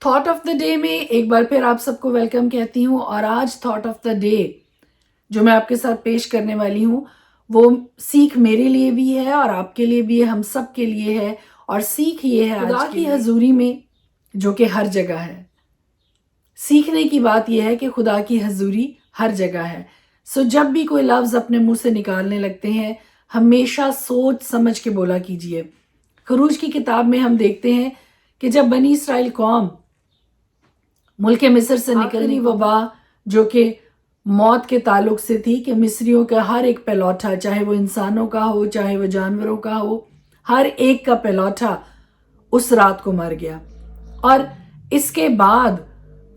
Thought of the day میں ایک بار پھر آپ سب کو ویلکم کہتی ہوں، اور آج تھاٹ آف دا ڈے جو میں آپ کے ساتھ پیش کرنے والی ہوں وہ سیکھ میرے لیے بھی ہے اور آپ کے لیے بھی ہے، ہم سب کے لیے ہے۔ اور سیکھ یہ ہے خدا کی حضوری میں جو کہ ہر جگہ ہے۔ سیکھنے کی بات یہ ہے کہ خدا کی حضوری ہر جگہ ہے۔ جب بھی کوئی لفظ اپنے منہ سے نکالنے لگتے ہیں ہمیشہ سوچ سمجھ کے بولا کیجئے۔ خروج کی کتاب میں ہم دیکھتے ہیں کہ جب بنی اسرائیل قوم ملک مصر سے نکلنی وبا جو کہ موت کے تعلق سے تھی کہ مصریوں کا ہر ایک پلوٹا، چاہے وہ انسانوں کا ہو چاہے وہ جانوروں کا ہو، ہر ایک کا پلوٹا اس رات کو مر گیا۔ اور اس کے بعد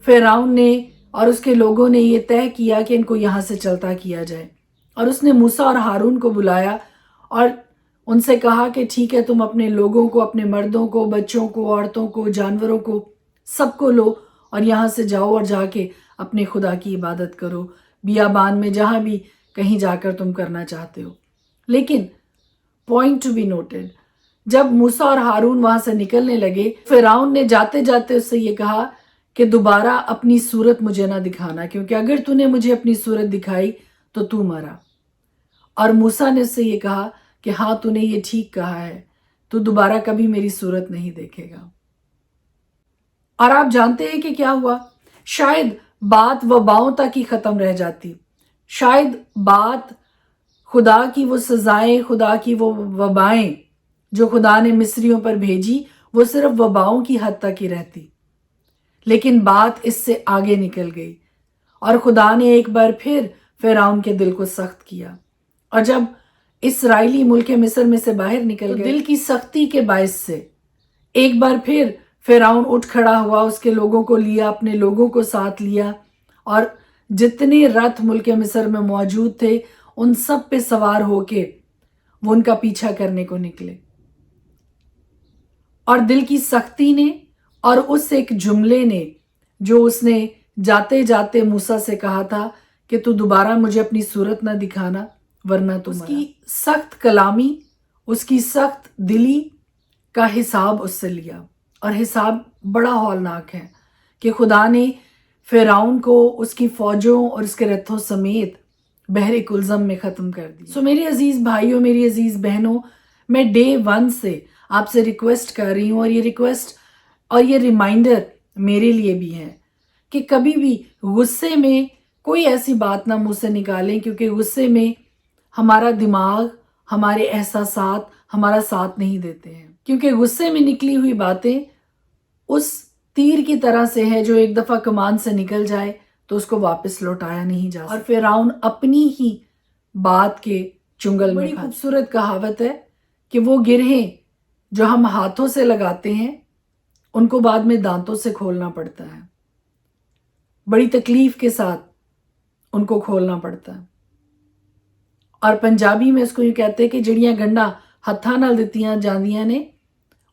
فرعون نے اور اس کے لوگوں نے یہ طے کیا کہ ان کو یہاں سے چلتا کیا جائے، اور اس نے موسیٰ اور ہارون کو بلایا اور ان سے کہا کہ ٹھیک ہے، تم اپنے لوگوں کو، اپنے مردوں کو، بچوں کو، عورتوں کو، جانوروں کو، سب کو لو اور یہاں سے جاؤ اور جا کے اپنے خدا کی عبادت کرو، بیابان میں جہاں بھی کہیں جا کر تم کرنا چاہتے ہو۔ لیکن پوائنٹ ٹو بی نوٹڈ، جب موسیٰ اور ہارون وہاں سے نکلنے لگے فرعون نے جاتے جاتے اس سے یہ کہا کہ دوبارہ اپنی صورت مجھے نہ دکھانا، کیونکہ اگر تو نے مجھے اپنی صورت دکھائی تو تو مرا۔ اور موسیٰ نے اس سے یہ کہا کہ ہاں تو نے یہ ٹھیک کہا ہے، تو دوبارہ کبھی میری صورت نہیں دیکھے گا۔ اور آپ جانتے ہیں کہ کیا ہوا؟ شاید بات وباؤں تک ہی ختم رہ جاتی، شاید بات خدا کی وہ سزائیں، خدا کی وہ وبائیں جو خدا نے مصریوں پر بھیجی وہ صرف وباؤں کی حد تک ہی رہتی، لیکن بات اس سے آگے نکل گئی اور خدا نے ایک بار پھر فرعون کے دل کو سخت کیا۔ اور جب اسرائیلی ملک مصر میں سے باہر نکل گئے دل کی سختی کے باعث سے ایک بار پھر فرعون اٹھ کھڑا ہوا، اس کے لوگوں کو لیا، اپنے لوگوں کو ساتھ لیا، اور جتنے رتھ ملک مصر میں موجود تھے ان سب پہ سوار ہو کے وہ ان کا پیچھا کرنے کو نکلے۔ اور دل کی سختی نے اور اس ایک جملے نے جو اس نے جاتے جاتے موسیٰ سے کہا تھا کہ تو دوبارہ مجھے اپنی صورت نہ دکھانا ورنہ تو مرا، اس کی سخت کلامی، اس کی سخت دلی کا حساب اس سے لیا۔ اور حساب بڑا ہولناک ہے کہ خدا نے فرعون کو اس کی فوجوں اور اس کے رتھوں سمیت بحر کلزم میں ختم کر دی۔ میرے عزیز بھائیوں، میری عزیز بہنوں، میں ڈے 1 سے آپ سے ریکویسٹ کر رہی ہوں، اور یہ ریکویسٹ اور یہ ریمائنڈر میرے لیے بھی ہے کہ کبھی بھی غصے میں کوئی ایسی بات نہ منہ سے نکالیں، کیونکہ غصے میں ہمارا دماغ، ہمارے احساسات ہمارا ساتھ نہیں دیتے ہیں، کیونکہ غصے میں نکلی ہوئی باتیں اس تیر کی طرح سے ہے جو ایک دفعہ کمان سے نکل جائے تو اس کو واپس لوٹایا نہیں جا سکتا۔ اور فرعون اپنی ہی بات کے چنگل میں بڑی خوبصورت کہاوت ہے کہ وہ گرہیں جو ہم ہاتھوں سے لگاتے ہیں ان کو بعد میں دانتوں سے کھولنا پڑتا ہے، بڑی تکلیف کے ساتھ ان کو کھولنا پڑتا ہے۔ اور پنجابی میں اس کو یہ کہتے ہیں کہ جڑیاں گنڈا ہتھاں نال دتیاں جاندیاں نے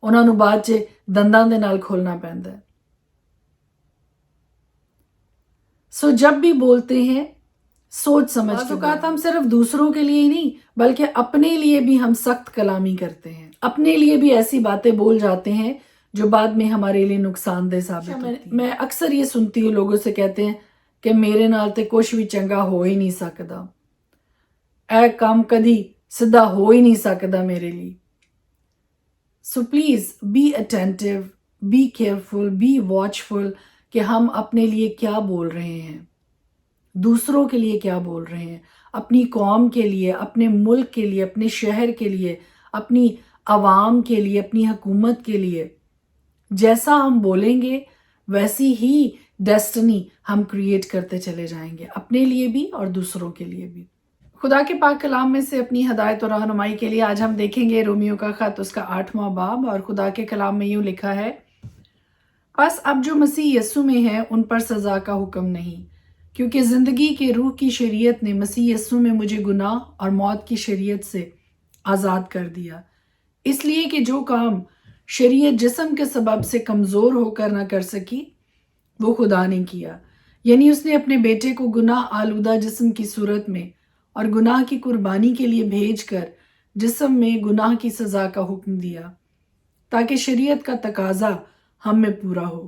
انہاں نوں بعد چ دنداں دے نال کھولنا پیندا ہے۔ جب بھی بولتے ہیں سوچ سمجھ کے، اوقات ہم صرف دوسروں کے لیے ہی نہیں بلکہ اپنے لیے بھی ہم سخت کلامی کرتے ہیں، اپنے لیے بھی ایسی باتیں بول جاتے ہیں جو بعد میں ہمارے لیے نقصان دہ ثابت ہوتی ہیں۔ میں اکثر یہ سنتی ہوں، لوگوں سے کہتے ہیں کہ میرے نال تے کچھ بھی چنگا ہو ہی نہیں سکدا، اے کام کدی سدھا ہو ہی نہیں سکدا میرے لیے۔ Please be attentive, be careful, be watchful کہ ہم اپنے لیے کیا بول رہے ہیں، دوسروں کے لیے کیا بول رہے ہیں، اپنی قوم کے لیے، اپنے ملک کے لیے، اپنے شہر کے لیے، اپنی عوام کے لیے، اپنی حکومت کے لیے۔ جیسا ہم بولیں گے ویسی ہی ڈیسٹنی ہم کریٹ کرتے چلے جائیں گے، اپنے لیے بھی اور دوسروں کے لیے بھی۔ خدا کے پاک کلام میں سے اپنی ہدایت اور رہنمائی کے لیے آج ہم دیکھیں گے رومیو کا خط، اس کا 8واں باب، اور خدا کے کلام میں یوں لکھا ہے: پس اب جو مسیح یسوع میں ہے ان پر سزا کا حکم نہیں، کیونکہ زندگی کے روح کی شریعت نے مسیح یسوع میں مجھے گناہ اور موت کی شریعت سے آزاد کر دیا، اس لیے کہ جو کام شریعت جسم کے سبب سے کمزور ہو کر نہ کر سکی وہ خدا نے کیا، یعنی اس نے اپنے بیٹے کو گناہ آلودہ جسم کی صورت میں اور گناہ کی قربانی کے لیے بھیج کر جسم میں گناہ کی سزا کا حکم دیا، تاکہ شریعت کا تقاضا ہم میں پورا ہو۔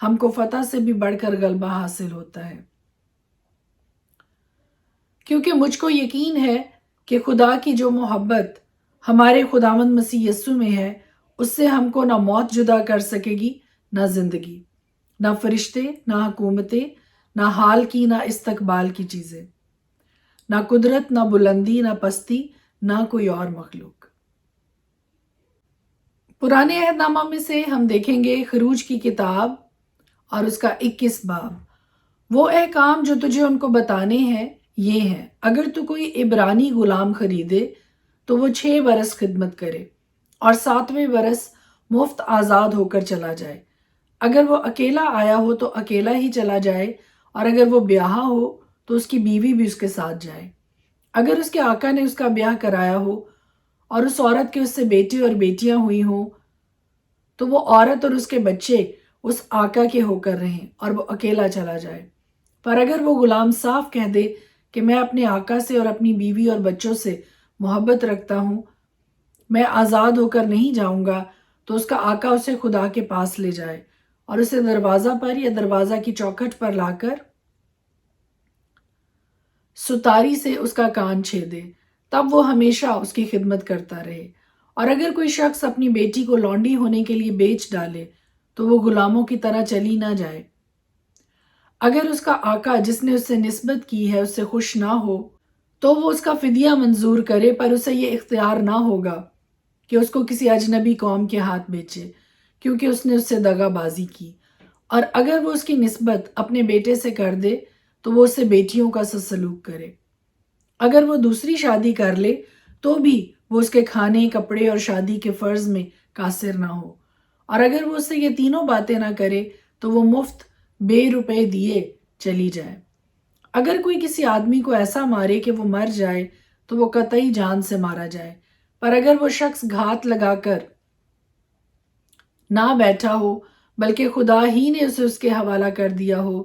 ہم کو فتح سے بھی بڑھ کر غلبہ حاصل ہوتا ہے، کیونکہ مجھ کو یقین ہے کہ خدا کی جو محبت ہمارے خداوند مسیح یسوع میں ہے، اس سے ہم کو نہ موت جدا کر سکے گی، نہ زندگی، نہ فرشتے، نہ حکومتیں، نہ حال کی، نہ استقبال کی چیزیں، نہ قدرت، نہ بلندی، نہ پستی، نہ کوئی اور مخلوق۔ پرانے عہد نامہ میں سے ہم دیکھیں گے خروج کی کتاب اور اس کا 21 باب۔ وہ احکام جو تجھے ان کو بتانے ہیں یہ ہیں، اگر تو کوئی عبرانی غلام خریدے تو وہ 6 برس خدمت کرے اور 7ویں برس مفت آزاد ہو کر چلا جائے۔ اگر وہ اکیلا آیا ہو تو اکیلا ہی چلا جائے، اور اگر وہ بیاہا ہو تو اس کی بیوی بھی اس کے ساتھ جائے۔ اگر اس کے آقا نے اس کا بیاہ کرایا ہو اور اس عورت کے اس سے بیٹے اور بیٹیاں ہوئی ہوں تو وہ عورت اور اس کے بچے اس آقا کے ہو کر رہیں اور وہ اکیلا چلا جائے۔ پر اگر وہ غلام صاف کہہ دے کہ میں اپنے آقا سے اور اپنی بیوی اور بچوں سے محبت رکھتا ہوں، میں آزاد ہو کر نہیں جاؤں گا، تو اس کا آقا اسے خدا کے پاس لے جائے اور اسے دروازہ پر یا دروازہ کی چوکھٹ پر لا کر ستاری سے اس کا کان چھیدے، تب وہ ہمیشہ اس کی خدمت کرتا رہے۔ اور اگر کوئی شخص اپنی بیٹی کو لونڈی ہونے کے لیے بیچ ڈالے تو وہ غلاموں کی طرح چلی نہ جائے۔ اگر اس کا آقا جس نے اس سے نسبت کی ہے اس سے خوش نہ ہو تو وہ اس کا فدیہ منظور کرے، پر اسے یہ اختیار نہ ہوگا کہ اس کو کسی اجنبی قوم کے ہاتھ بیچے، کیونکہ اس نے اس سے دغا بازی کی۔ اور اگر وہ اس کی نسبت اپنے بیٹے سے کر دے تو وہ اس سے بیٹیوں کا سا سلوک کرے۔ اگر وہ دوسری شادی کر لے تو بھی وہ اس کے کھانے، کپڑے اور شادی کے فرض میں قاصر نہ ہو۔ اور اگر وہ اس سے یہ تینوں باتیں نہ کرے تو وہ مفت بے روپے دیے چلی جائے۔ اگر کوئی کسی آدمی کو ایسا مارے کہ وہ مر جائے تو وہ قطعی جان سے مارا جائے، پر اگر وہ شخص گھات لگا کر نہ بیٹھا ہو بلکہ خدا ہی نے اسے اس کے حوالہ کر دیا ہو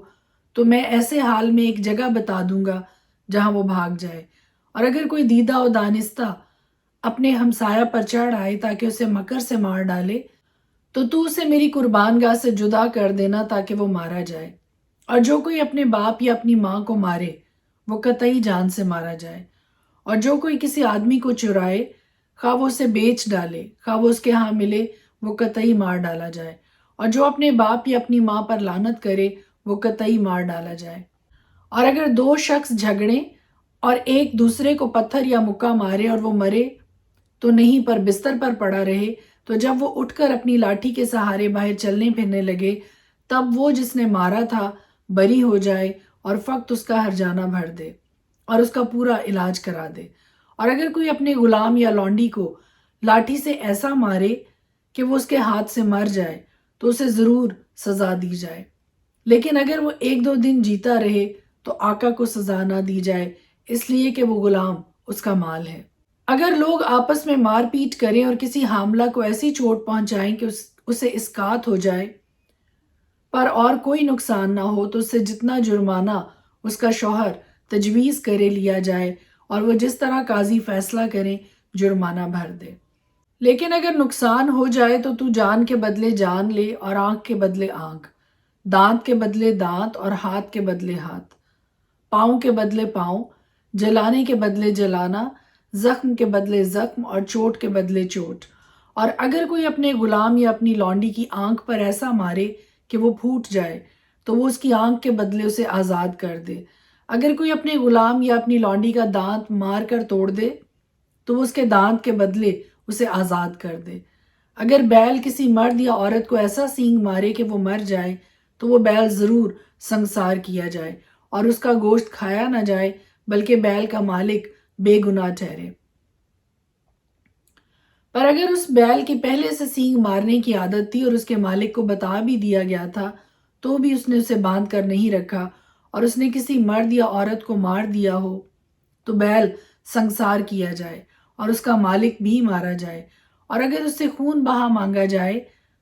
تو میں ایسے حال میں ایک جگہ بتا دوں گا جہاں وہ بھاگ جائے۔ اور اگر کوئی دیدہ و دانستہ اپنے ہمسایہ پر چڑھ آئے تاکہ اسے مکر سے مار ڈالے تو اسے میری قربان گاہ سے جدا کر دینا تاکہ وہ مارا جائے۔ اور جو کوئی اپنے باپ یا اپنی ماں کو مارے وہ قطعی جان سے مارا جائے۔ اور جو کوئی کسی آدمی کو چرائے، خواہ وہ اسے بیچ ڈالے خواہ وہ اس کے ہاں ملے، وہ قطعی مار ڈالا جائے۔ اور جو اپنے باپ یا اپنی ماں پر لعنت کرے وہ قطعی مار ڈالا جائے۔ اور اگر 2 شخص جھگڑیں اور ایک دوسرے کو پتھر یا مکہ مارے اور وہ مرے تو نہیں پر بستر پر پڑا رہے، تو جب وہ اٹھ کر اپنی لاٹھی کے سہارے باہر چلنے پھرنے لگے تب وہ جس نے مارا تھا بری ہو جائے اور فقط اس کا ہرجانہ بھر دے اور اس کا پورا علاج کرا دے۔ اور اگر کوئی اپنے غلام یا لونڈی کو لاٹھی سے ایسا مارے کہ وہ اس کے ہاتھ سے مر جائے تو اسے ضرور سزا دی جائے، لیکن اگر وہ 1-2 دن جیتا رہے تو آقا کو سزا نہ دی جائے، اس لیے کہ وہ غلام اس کا مال ہے۔ اگر لوگ آپس میں مار پیٹ کریں اور کسی حاملہ کو ایسی چوٹ پہنچائیں کہ اسے اسقاط ہو جائے پر اور کوئی نقصان نہ ہو تو اس سے جتنا جرمانہ اس کا شوہر تجویز کرے لیا جائے اور وہ جس طرح قاضی فیصلہ کریں جرمانہ بھر دے۔ لیکن اگر نقصان ہو جائے تو جان کے بدلے جان لے اور آنکھ کے بدلے آنکھ، دانت کے بدلے دانت اور ہاتھ کے بدلے ہاتھ، پاؤں کے بدلے پاؤں، جلانے کے بدلے جلانا، زخم کے بدلے زخم اور چوٹ کے بدلے چوٹ۔ اور اگر کوئی اپنے غلام یا اپنی لونڈی کی آنکھ پر ایسا مارے کہ وہ پھوٹ جائے تو وہ اس کی آنکھ کے بدلے اسے آزاد کر دے۔ اگر کوئی اپنے غلام یا اپنی لونڈی کا دانت مار کر توڑ دے تو وہ اس کے دانت کے بدلے اسے آزاد کر دے۔ اگر بیل کسی مرد یا عورت کو ایسا سینگ مارے کہ وہ مر جائے تو وہ بیل ضرور سنسار کیا جائے اور اس کا گوشت کھایا نہ جائے بلکہ بیل کا مالک بے گناہ ٹھہرے۔ پر اگر اس بیل کی پہلے سے سینگ مارنے کی عادت تھی اور اس کے مالک کو بتا بھی دیا گیا تھا تو بھی اس نے اسے باندھ کر نہیں رکھا اور اس نے کسی مرد یا عورت کو مار دیا ہو تو بیل سنسار کیا جائے اور اس کا مالک بھی مارا جائے۔ اور اگر اس سے خون بہا مانگا جائے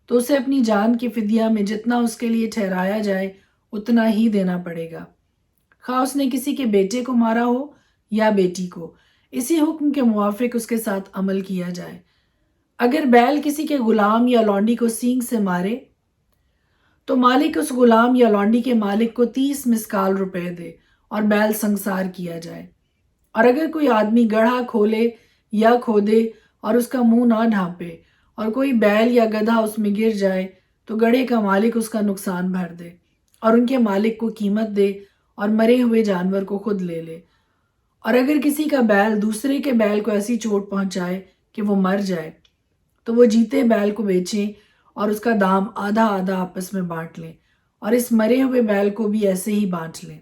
تو اسے اپنی جان کی فدیہ میں جتنا اس کے لیے ٹھہرایا جائے اتنا ہی دینا پڑے گا، خواہ اس نے کسی کے بیٹے کو مارا ہو یا بیٹی کو، اسی حکم کے موافق اس کے ساتھ عمل کیا جائے۔ اگر بیل کسی کے غلام یا لونڈی کو سینگ سے مارے تو مالک اس غلام یا لونڈی کے مالک کو 30 مسکال روپے دے اور بیل سنگسار کیا جائے۔ اور اگر کوئی آدمی گڑھا کھولے یا کھودے اور اس کا منہ نہ ڈھانپے اور کوئی بیل یا گدھا اس میں گر جائے تو گڑھے کا مالک اس کا نقصان بھر دے اور ان کے مالک کو قیمت دے اور مرے ہوئے جانور کو خود لے لے۔ اور اگر کسی کا بیل دوسرے کے بیل کو ایسی چوٹ پہنچائے کہ وہ مر جائے تو وہ جیتے بیل کو بیچیں اور اس کا دام آدھا آدھا آپس میں بانٹ لیں، اور اس مرے ہوئے بیل کو بھی ایسے ہی بانٹ لیں۔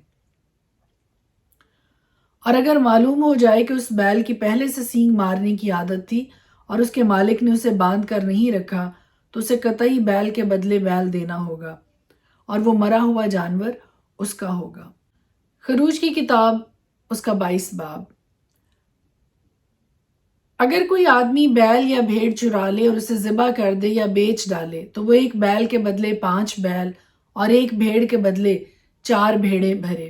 اور اگر معلوم ہو جائے کہ اس بیل کی پہلے سے سینگ مارنے کی عادت تھی اور اس کے مالک نے اسے باندھ کر نہیں رکھا تو اسے قطعی بیل کے بدلے بیل دینا ہوگا اور وہ مرا ہوا جانور اس کا ہوگا۔ خروج کی کتاب اس کا 22 باب۔ اگر کوئی آدمی بیل یا بھیڑ چرا لے اور اسے ذبح کر دے یا بیچ ڈالے تو وہ ایک بیل کے بدلے 5 بیل اور ایک بھیڑ کے بدلے 4 بھیڑیں بھرے۔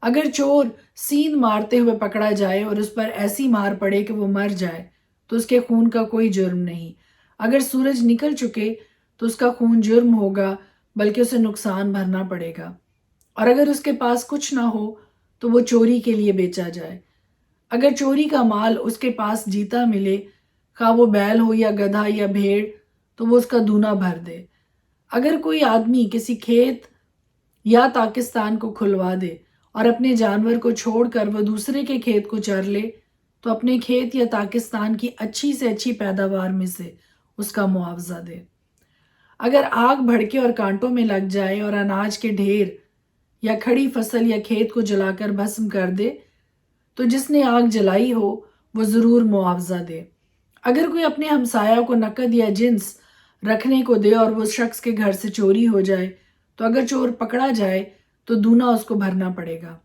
اگر چور سیند مارتے ہوئے پکڑا جائے اور اس پر ایسی مار پڑے کہ وہ مر جائے تو اس کے خون کا کوئی جرم نہیں۔ اگر سورج نکل چکے تو اس کا خون جرم ہوگا، بلکہ اسے نقصان بھرنا پڑے گا۔ اور اگر اس کے پاس کچھ نہ ہو تو وہ چوری کے لیے بیچا جائے۔ اگر چوری کا مال اس کے پاس جیتا ملے، خواہ وہ بیل ہو یا گدھا یا بھیڑ، تو وہ اس کا دونا بھر دے۔ اگر کوئی آدمی کسی کھیت یا تاکستان کو کھلوا دے اور اپنے جانور کو چھوڑ کر وہ دوسرے کے کھیت کو چر لے تو اپنے کھیت یا تاکستان کی اچھی سے اچھی پیداوار میں سے اس کا معاوضہ دے۔ اگر آگ بھڑکے اور کانٹوں میں لگ جائے اور اناج کے ڈھیر یا کھڑی فصل یا کھیت کو جلا کر بھسم کر دے تو جس نے آگ جلائی ہو وہ ضرور معاوضہ دے۔ اگر کوئی اپنے ہمسایہ کو نقد یا جنس رکھنے کو دے اور وہ شخص کے گھر سے چوری ہو جائے تو اگر چور پکڑا جائے تو دونا اس کو بھرنا پڑے گا۔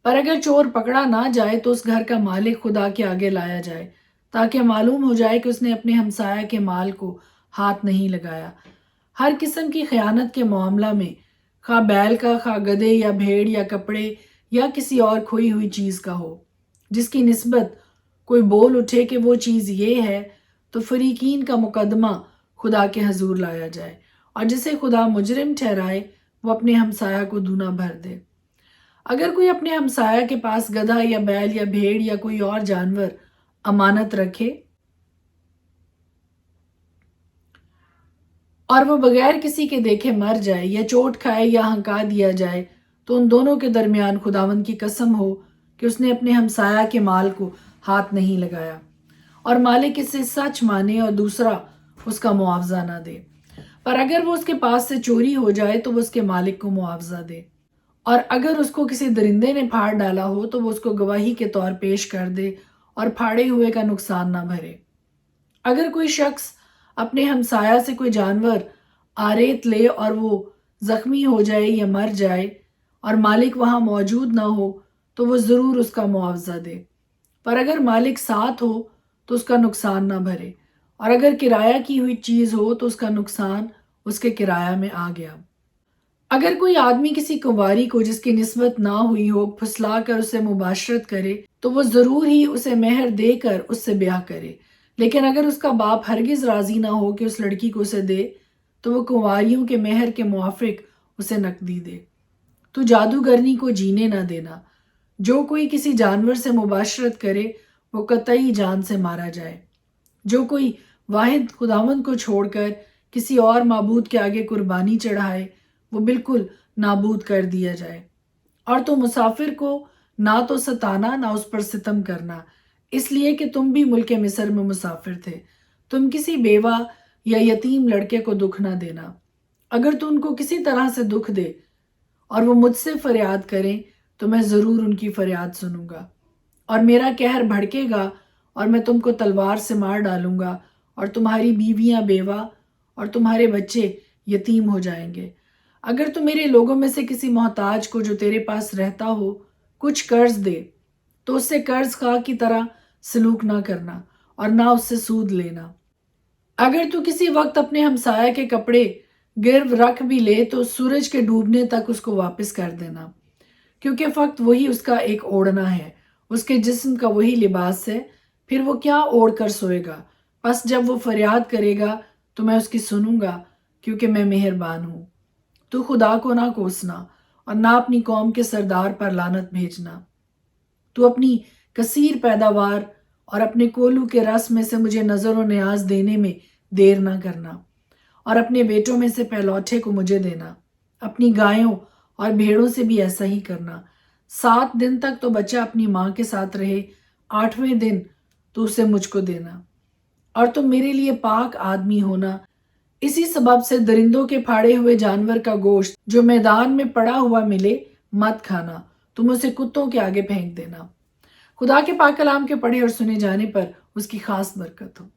پر اگر چور پکڑا نہ جائے تو اس گھر کا مالک خدا کے آگے لایا جائے تاکہ معلوم ہو جائے کہ اس نے اپنے ہمسایہ کے مال کو ہاتھ نہیں لگایا۔ ہر قسم کی خیانت کے معاملہ میں، خواہ بیل کا، خواہ گدھے یا بھیڑ یا کپڑے یا کسی اور کھوئی ہوئی چیز کا ہو، جس کی نسبت کوئی بول اٹھے کہ وہ چیز یہ ہے، تو فریقین کا مقدمہ خدا کے حضور لایا جائے، اور جسے خدا مجرم ٹھہرائے وہ اپنے ہمسایہ کو دونا بھر دے۔ اگر کوئی اپنے ہمسایہ کے پاس گدھا یا بیل یا بھیڑ یا کوئی اور جانور امانت رکھے اور وہ بغیر کسی کے دیکھے مر جائے یا چوٹ کھائے یا ہنکا دیا جائے تو ان دونوں کے درمیان خداوند کی قسم ہو کہ اس نے اپنے ہمسایہ کے مال کو ہاتھ نہیں لگایا، اور مالک اسے سچ مانے اور دوسرا اس کا معاوضہ نہ دے۔ پر اگر وہ اس کے پاس سے چوری ہو جائے تو وہ اس کے مالک کو معاوضہ دے، اور اگر اس کو کسی درندے نے پھاڑ ڈالا ہو تو وہ اس کو گواہی کے طور پیش کر دے اور پھاڑے ہوئے کا نقصان نہ بھرے۔ اگر کوئی شخص اپنے ہمسایہ سے کوئی جانور آریت لے اور وہ زخمی ہو جائے یا مر جائے اور مالک وہاں موجود نہ ہو تو وہ ضرور اس کا معاوضہ دے، پر اگر مالک ساتھ ہو تو اس کا نقصان نہ بھرے، اور اگر کرایہ کی ہوئی چیز ہو تو اس کا نقصان اس کے کرایہ میں آ گیا۔ اگر کوئی آدمی کسی کنواری کو جس کی نسبت نہ ہوئی ہو پھسلا کر اسے مباشرت کرے تو وہ ضرور ہی اسے مہر دے کر اس سے بیاہ کرے، لیکن اگر اس کا باپ ہرگز راضی نہ ہو کہ اس لڑکی کو اسے دے تو وہ کنواریوں کے مہر کے موافق اسے نقدی دے۔ تو جادوگرنی کو جینے نہ دینا۔ جو کوئی کسی جانور سے مباشرت کرے وہ قطعی جان سے مارا جائے۔ جو کوئی واحد خداوند کو چھوڑ کر کسی اور معبود کے آگے قربانی چڑھائے وہ بالکل نابود کر دیا جائے۔ اور تو مسافر کو نہ تو ستانا نہ اس پر ستم کرنا، اس لیے کہ تم بھی ملک مصر میں مسافر تھے۔ تم کسی بیوہ یا یتیم لڑکے کو دکھ نہ دینا۔ اگر تو ان کو کسی طرح سے دکھ دے اور وہ مجھ سے فریاد کریں تو میں ضرور ان کی فریاد سنوں گا، اور میرا قہر بھڑکے گا اور میں تم کو تلوار سے مار ڈالوں گا، اور تمہاری بیویاں بیوہ اور تمہارے بچے یتیم ہو جائیں گے۔ اگر تو میرے لوگوں میں سے کسی محتاج کو جو تیرے پاس رہتا ہو کچھ قرض دے تو اس سے قرض خواہ کی طرح سلوک نہ کرنا اور نہ اس سے سود لینا۔ اگر تو کسی وقت اپنے ہمسایہ کے کپڑے گرو رکھ بھی لے تو سورج کے ڈوبنے تک اس کو واپس کر دینا، کیونکہ فقط وہی اس کا ایک اوڑھنا ہے، اس کے جسم کا وہی لباس ہے، پھر وہ کیا اوڑھ کر سوئے گا؟ پس جب وہ فریاد کرے گا تو میں اس کی سنوں گا، کیونکہ میں مہربان ہوں۔ تو خدا کو نہ کوسنا اور نہ اپنی قوم کے سردار پر لعنت بھیجنا۔ تو اپنی کثیر پیداوار اور اپنے کولو کے رس میں سے مجھے نظر و نیاز دینے میں دیر نہ کرنا، اور اپنے بیٹوں میں سے پہلوٹے کو مجھے دینا۔ اپنی گایوں اور بھیڑوں سے بھی ایسا ہی کرنا۔ 7 دن تک تو بچہ اپنی ماں کے ساتھ رہے، 8ویں دن تو اسے مجھ کو دینا۔ اور تم میرے لیے پاک آدمی ہونا۔ اسی سبب سے درندوں کے پھاڑے ہوئے جانور کا گوشت جو میدان میں پڑا ہوا ملے مت کھانا، تم اسے کتوں کے آگے پھینک دینا۔ خدا کے پاک کلام کے پڑھے اور سنے جانے پر اس کی خاص برکت ہو۔